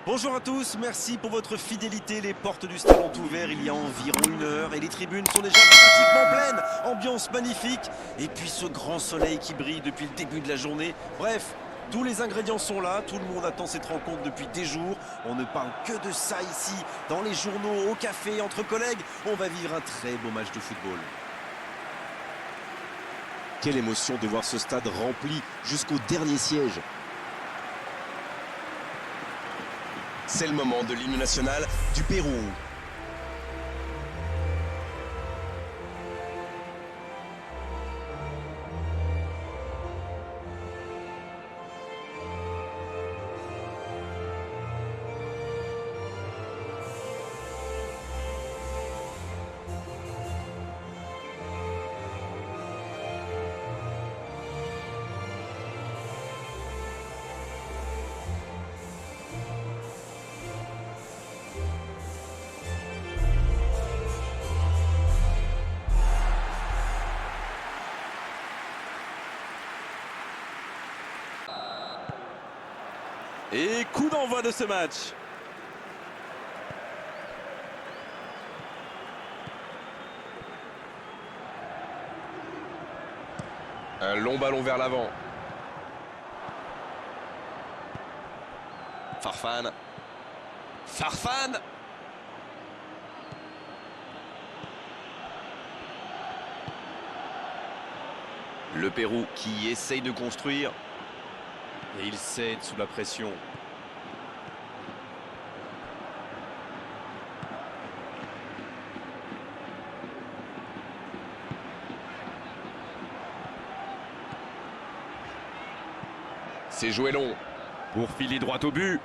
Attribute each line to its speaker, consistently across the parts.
Speaker 1: Bonjour à tous, merci pour votre fidélité. Les portes du stade ont ouvert il y a environ 1 heure et les tribunes sont déjà pratiquement pleines. Ambiance magnifique. Et puis ce grand soleil qui brille depuis le début de la journée. Bref, tous les ingrédients sont là. Tout le monde attend cette rencontre depuis des jours. On ne parle que de ça ici, dans les journaux, au café, entre collègues. On va vivre un très beau match de football.
Speaker 2: Quelle émotion de voir ce stade rempli jusqu'au dernier siège. C'est le moment de l'hymne national du Pérou.
Speaker 1: Et coup d'envoi de ce match.
Speaker 3: Un long ballon vers l'avant. Farfan. Farfan. Le Pérou qui essaye de construire. Et il cède sous la pression. C'est joué long pour filer droit au but.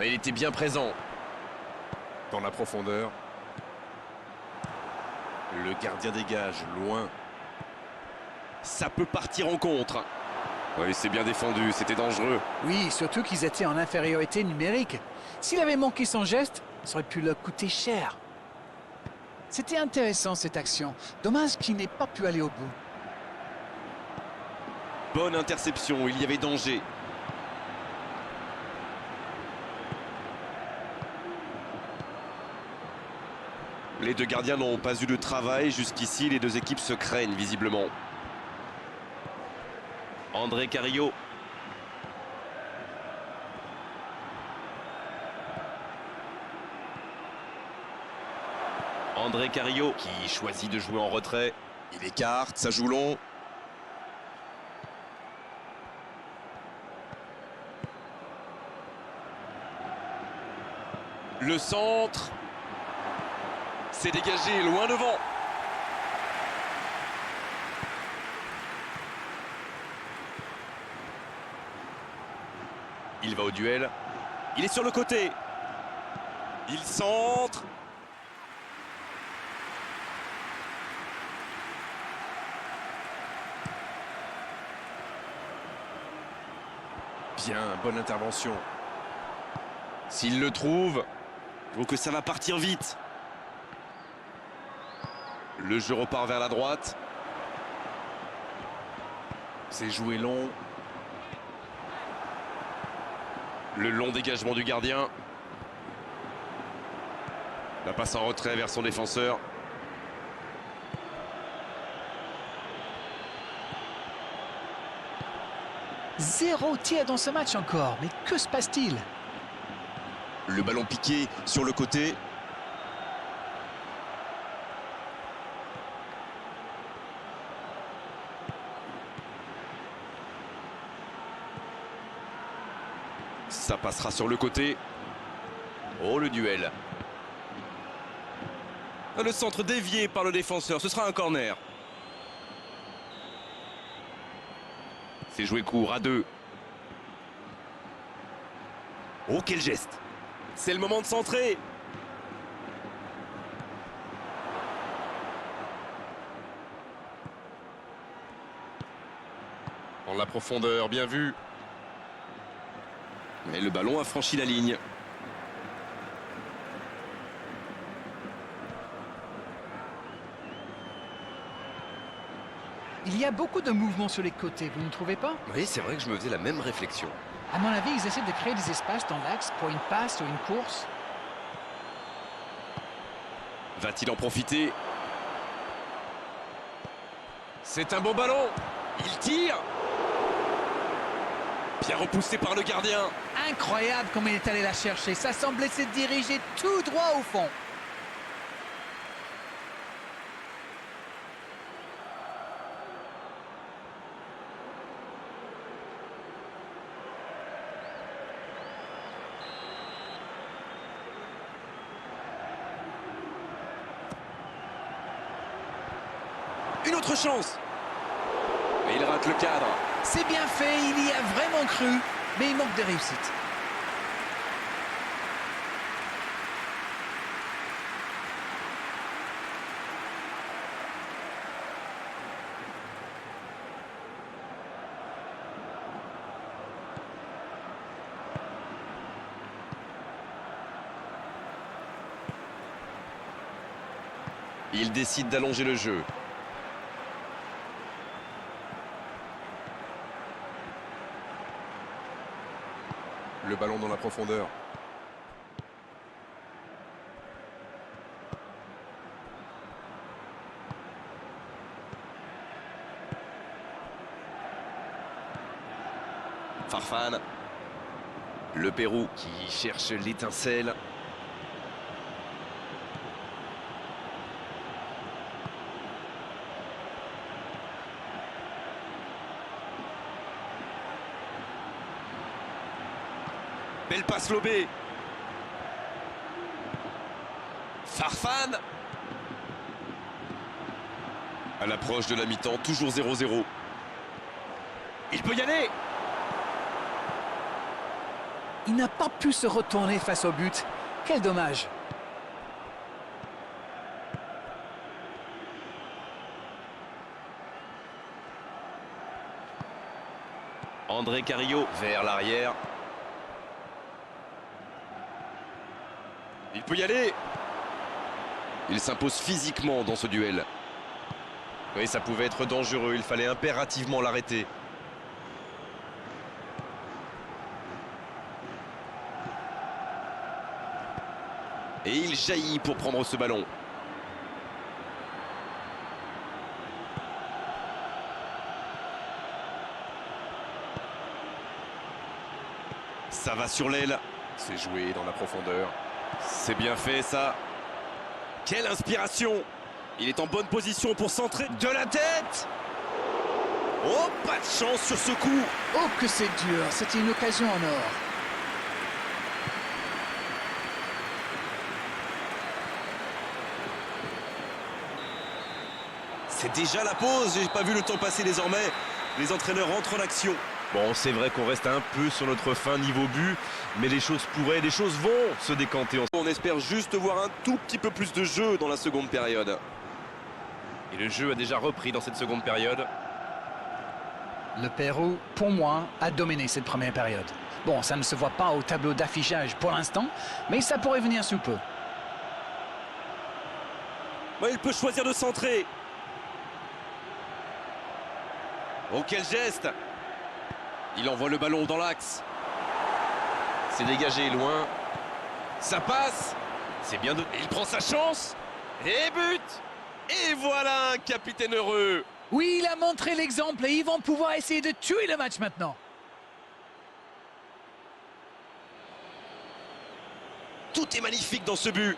Speaker 3: Il était bien présent dans la profondeur. Le gardien dégage, loin. Ça peut partir en contre. Oui, c'est bien défendu, c'était dangereux.
Speaker 4: Oui, surtout qu'ils étaient en infériorité numérique. S'il avait manqué son geste, ça aurait pu leur coûter cher. C'était intéressant cette action. Dommage qu'il n'ait pas pu aller au bout.
Speaker 1: Bonne interception, il y avait danger.
Speaker 3: Les deux gardiens n'ont pas eu de travail jusqu'ici, les deux équipes se craignent visiblement. André Carrillo. André Carrillo qui choisit de jouer en retrait.
Speaker 2: Il écarte, ça joue long.
Speaker 3: Le centre. C'est dégagé, loin devant. Il va au duel. Il est sur le côté. Il centre. Bien, bonne intervention. S'il le trouve.
Speaker 1: Donc que ça va partir vite.
Speaker 3: Le jeu repart vers la droite. C'est joué long. Le long dégagement du gardien. La passe en retrait vers son défenseur.
Speaker 4: Zéro tir dans ce match encore. Mais que se passe-t-il?
Speaker 2: Le ballon piqué sur le côté.
Speaker 3: Ça passera sur le côté. Oh, le duel.
Speaker 1: Le centre dévié par le défenseur, ce sera un corner.
Speaker 3: C'est joué court à deux.
Speaker 1: Oh, quel geste! C'est le moment de centrer.
Speaker 3: En la profondeur, bien vu. Et le ballon a franchi la ligne.
Speaker 4: Il y a beaucoup de mouvements sur les côtés, vous ne trouvez pas?
Speaker 3: Oui, c'est vrai que je me faisais la même réflexion.
Speaker 4: À mon avis, ils essaient de créer des espaces dans l'axe pour une passe ou une course.
Speaker 3: Va-t-il en profiter? C'est un beau ballon. Il tire. Bien repoussé par le gardien.
Speaker 4: Incroyable comme il est allé la chercher. Ça semblait se diriger tout droit au fond.
Speaker 1: Une autre chance. Et il rate le cadre.
Speaker 4: C'est bien fait, il y a vraiment cru, mais il manque de réussite.
Speaker 3: Il décide d'allonger le jeu. Le ballon dans la profondeur. Farfan. Le Pérou qui cherche l'étincelle. Belle passe lobée. Farfan. À l'approche de la mi-temps, toujours 0-0. Il peut y aller.
Speaker 4: Il n'a pas pu se retourner face au but. Quel dommage.
Speaker 3: André Carrillo vers l'arrière. Il peut y aller. Il s'impose physiquement dans ce duel. Oui, ça pouvait être dangereux. Il fallait impérativement l'arrêter. Et il jaillit pour prendre ce ballon. Ça va sur l'aile. C'est joué dans la profondeur. C'est bien fait, ça. Quelle inspiration! Il est en bonne position pour centrer. De la tête! Oh, pas de chance sur ce coup!
Speaker 4: Oh que c'est dur, c'était une occasion en or.
Speaker 1: C'est déjà la pause. J'ai pas vu le temps passer désormais. Les entraîneurs entrent en action.
Speaker 3: Bon, c'est vrai qu'on reste un peu sur notre fin niveau but, mais les choses pourraient, les choses vont se décanter.
Speaker 1: On espère juste voir un tout petit peu plus de jeu dans la seconde période.
Speaker 3: Et le jeu a déjà repris dans cette seconde période.
Speaker 4: Le Pérou, pour moi, a dominé cette première période. Bon, ça ne se voit pas au tableau d'affichage pour l'instant, mais ça pourrait venir sous peu.
Speaker 1: Ouais, il peut choisir de centrer.
Speaker 3: Oh, quel geste! Il envoie le ballon dans l'axe. C'est dégagé loin. Ça passe. C'est bien de... Il prend sa chance. Et but! Et voilà un capitaine heureux.
Speaker 4: Oui, il a montré l'exemple et ils vont pouvoir essayer de tuer le match maintenant.
Speaker 1: Tout est magnifique dans ce but.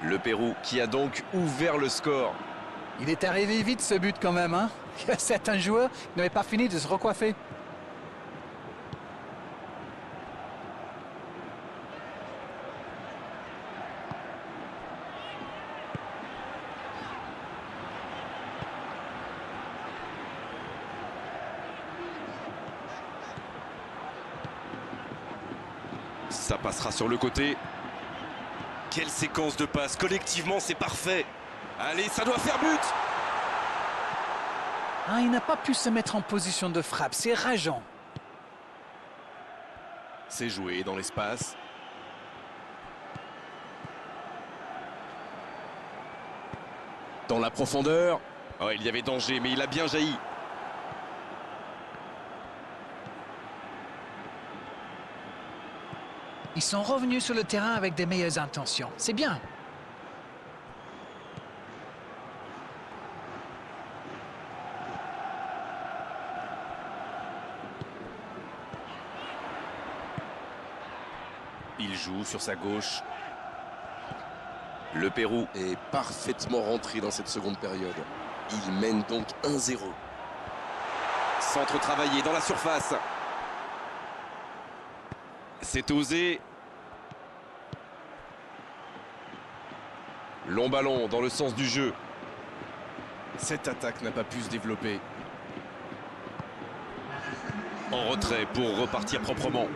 Speaker 3: Le Pérou qui a donc ouvert le score.
Speaker 4: Il est arrivé vite ce but quand même, hein. Il y a certains joueurs qui n'avaient pas fini de se recoiffer.
Speaker 3: Ça passera sur le côté.
Speaker 1: Quelle séquence de passes. Collectivement, c'est parfait. Allez, ça doit faire but.
Speaker 4: Ah, il n'a pas pu se mettre en position de frappe, c'est rageant.
Speaker 3: C'est joué dans l'espace. Dans la profondeur. Oh, il y avait danger, mais il a bien jailli.
Speaker 4: Ils sont revenus sur le terrain avec des meilleures intentions. C'est bien.
Speaker 3: Il joue sur sa gauche. Le Pérou est parfaitement rentré dans cette seconde période. Il mène donc 1-0. Centre travaillé dans la surface. C'est osé. Long ballon dans le sens du jeu. Cette attaque n'a pas pu se développer. En retrait pour repartir proprement.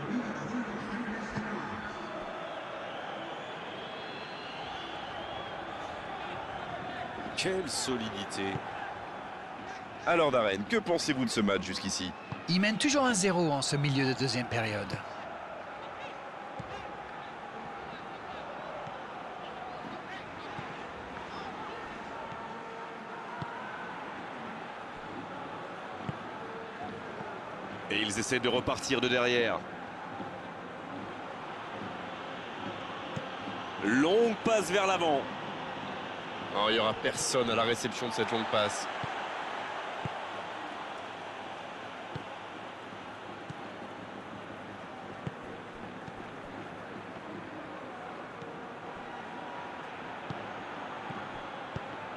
Speaker 2: Quelle solidité. Alors Darren, que pensez-vous de ce match jusqu'ici?
Speaker 4: Ils mènent toujours 1-0 en ce milieu de deuxième période.
Speaker 3: Et ils essaient de repartir de derrière.
Speaker 1: Longue passe vers l'avant.
Speaker 3: Oh, il n'y aura personne à la réception de cette longue passe.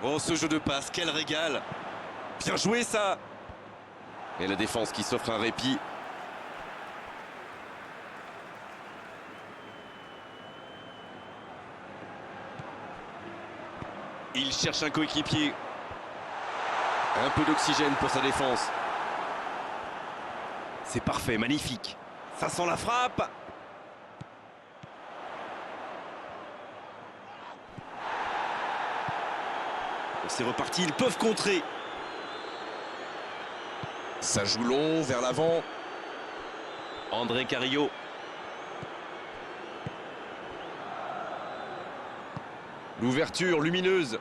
Speaker 1: Oh, ce jeu de passe, quel régal. Bien joué, ça.
Speaker 3: Et la défense qui s'offre un répit. Il cherche un coéquipier. Un peu d'oxygène pour sa défense.
Speaker 1: C'est parfait, magnifique. Ça sent la frappe. C'est reparti, ils peuvent contrer.
Speaker 3: Ça joue long vers l'avant. André Carrillo. L'ouverture lumineuse.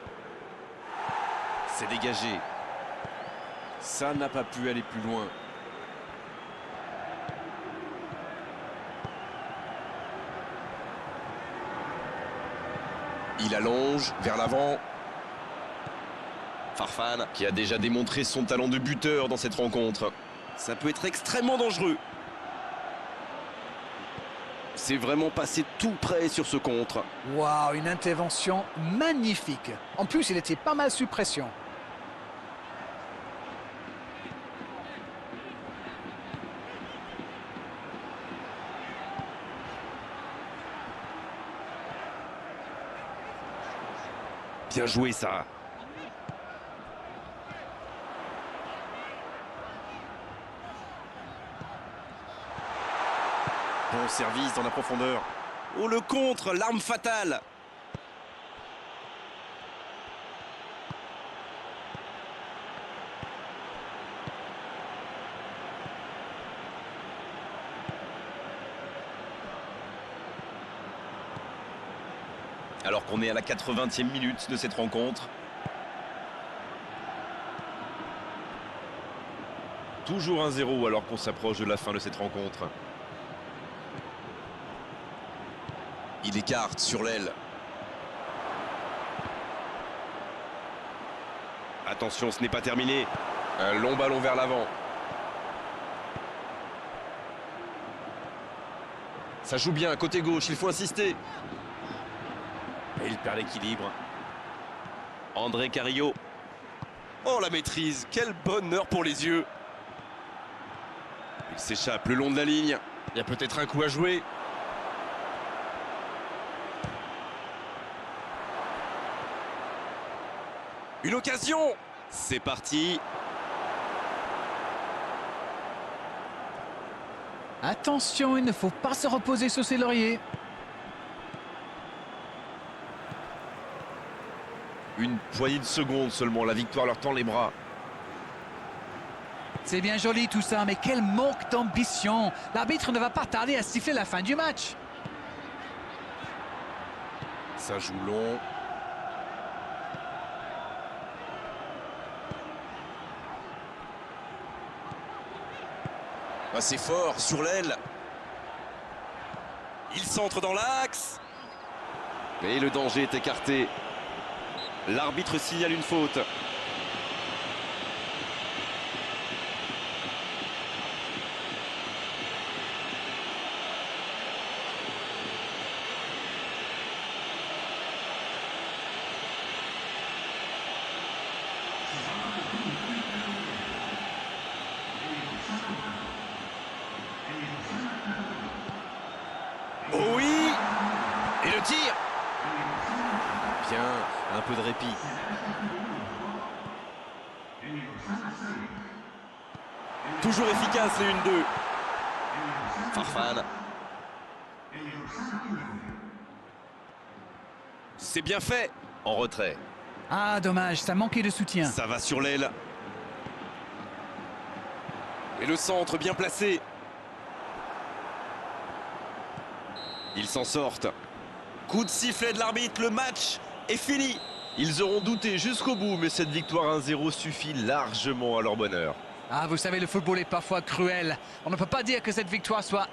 Speaker 1: C'est dégagé. Ça n'a pas pu aller plus loin.
Speaker 3: Il allonge vers l'avant. Farfan qui a déjà démontré son talent de buteur dans cette rencontre.
Speaker 1: Ça peut être extrêmement dangereux.
Speaker 3: C'est vraiment passé tout près sur ce contre.
Speaker 4: Waouh, une intervention magnifique. En plus, il était pas mal sous pression.
Speaker 1: Bien joué, ça.
Speaker 2: Bon service dans la profondeur.
Speaker 1: Oh, le contre, l'arme fatale.
Speaker 2: Alors qu'on est à la 80e minute de cette rencontre. Toujours 1-0 alors qu'on s'approche de la fin de cette rencontre.
Speaker 3: Il écarte sur l'aile.
Speaker 1: Attention, ce n'est pas terminé.
Speaker 3: Un long ballon vers l'avant. Ça joue bien, côté gauche, il faut insister.
Speaker 1: Et il perd l'équilibre.
Speaker 3: André Carrillo. Oh, la maîtrise, quel bonheur pour les yeux. Il s'échappe le long de la ligne. Il y a peut-être un coup à jouer. Une occasion. C'est parti.
Speaker 4: Attention, il ne faut pas se reposer sur ses lauriers.
Speaker 2: Une poignée de secondes seulement, la victoire leur tend les bras.
Speaker 4: C'est bien joli tout ça, mais quel manque d'ambition. L'arbitre ne va pas tarder à siffler la fin du match.
Speaker 3: Ça joue long. Ah, c'est fort, sur l'aile. Il centre dans l'axe. Et le danger est écarté. L'arbitre signale une faute. Oh oui! Et le tir! Bien, un peu de répit. Toujours efficace les 1-2. Farfan. C'est bien fait.
Speaker 2: En retrait.
Speaker 4: Ah, dommage, ça manquait de soutien.
Speaker 3: Ça va sur l'aile. Et le centre bien placé. Ils s'en sortent. Coup de sifflet de l'arbitre, le match est fini.
Speaker 2: Ils auront douté jusqu'au bout, mais cette victoire 1-0 suffit largement à leur bonheur.
Speaker 4: Ah, vous savez, le football est parfois cruel. On ne peut pas dire que cette victoire soit